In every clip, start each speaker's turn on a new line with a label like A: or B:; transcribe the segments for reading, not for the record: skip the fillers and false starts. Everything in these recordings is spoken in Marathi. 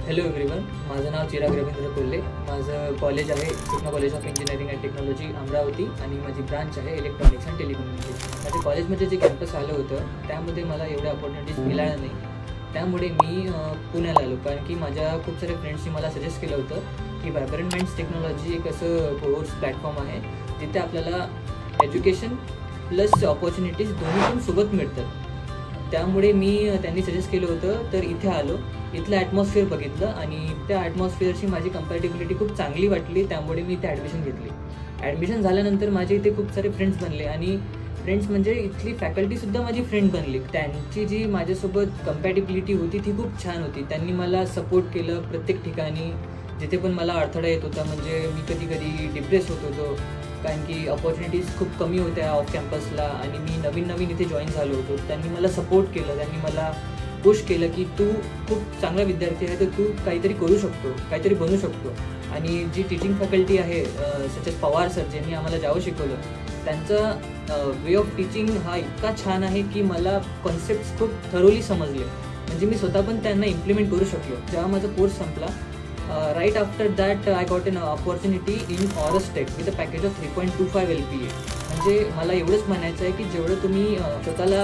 A: हॅलो एव्हरीवन, माझं नाव चिराग रवींद्र कोल्हे. माझं कॉलेज आहे Krishna college of engineering and technology Amravati आणि माझी ब्रांच आहे इलेक्ट्रॉनिक्स अँड टेलिकम्युनिकेशन. माझ्या कॉलेजमध्ये जे कॅम्पस आलं होतं त्यामध्ये मला एवढ्या ऑपॉर्च्युनिटीज मिळाल्या नाही. त्यामुळे मी पुण्याला आलो, कारण की माझ्या खूप साऱ्या फ्रेंड्सनी मला सजेस्ट केलं होतं की व्हायब्रंट माइंड्स टेक्नॉलॉजी एक असं कोर्स प्लॅटफॉर्म आहे जिथे आपल्याला एज्युकेशन प्लस ऑपॉर्च्युनिटीज दोन्ही पण सोबत मिळतात. त्यामुळे त्यांनी सजेस्ट केलं होतं, तर इथे आलो. इथलं ॲटमॉस्फिअर बघितलं आणि त्या ॲटमॉस्फिअरशी माझी कम्पॅटेबिलिटी खूप चांगली वाटली. त्यामुळे मी इथे ॲडमिशन घेतली. ॲडमिशन झाल्यानंतर माझे इथे खूप सारे फ्रेंड्स बनले आणि फ्रेंड्स म्हणजे इथली फॅकल्टीसुद्धा माझी फ्रेंड बनली. त्यांची जी माझ्यासोबत कम्पॅटेबिलिटी होती ती खूप छान होती. त्यांनी मला सपोर्ट केलं प्रत्येक ठिकाणी. जिथे पण मला अडथळा येत होता, म्हणजे मी कधी कधी डिप्रेस होत होतो, कारण की ऑपॉर्च्युनिटीज खूप कमी होत्या ऑफ कॅम्पसला आणि मी नवीन इथे जॉईन झालो होतो. त्यांनी मला सपोर्ट केलं, त्यांनी मला पुश केलं की तू खूप चांगला विद्यार्थी आहे, तर तू काहीतरी करू शकतो, काहीतरी बनू शकतो. आणि जी टीचिंग फॅकल्टी आहे सच पवार सर, ज्यांनी आम्हाला जावं शिकवलं, त्यांचा वे ऑफ टीचिंग हा इतका छान आहे की मला कॉन्सेप्ट्स खूप थरोली समजले. म्हणजे मी स्वतः पण त्यांना इम्प्लिमेंट करू शकलो. जेव्हा माझा कोर्स संपला, right after that I got an opportunity in Aurus Tech with a package of 3.25 LPA. म्हणजे मला एवढंच म्हणायचं आहे की जेवढं तुम्ही स्वतःला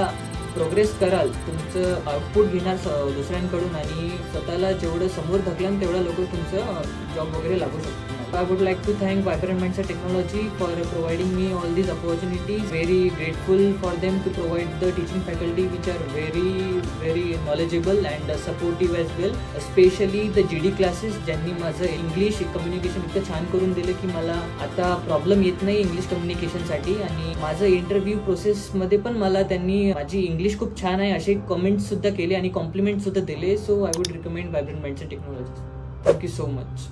A: प्रोग्रेस कराल, तुमचं आउटपुट घेणार दुसऱ्यांकडून आणि स्वतःला जेवढं समोर ढकलाल तेवढा लवकर तुमचं जॉब वगैरे लागू शकतो. I would like to thank Vibrant Minds Technology for providing me all these opportunities. Very grateful for them to provide the teaching faculty which are very knowledgeable and supportive as well. Especially the GD classes, ज्यांनी माझं इंग्लिश कम्युनिकेशन इतकं छान करून दिलं की मला आता प्रॉब्लेम येत नाही इंग्लिश कम्युनिकेशनसाठी. आणि माझं इंटरव्ह्यू प्रोसेसमध्ये पण मला त्यांनी माझी इंग्लिश खूप छान आहे असे कमेंट्स सुद्धा केले आणि कॉम्प्लिमेंट सुद्धा दिले. So I would recommend Vibrant Minds Technology. Thank you so much.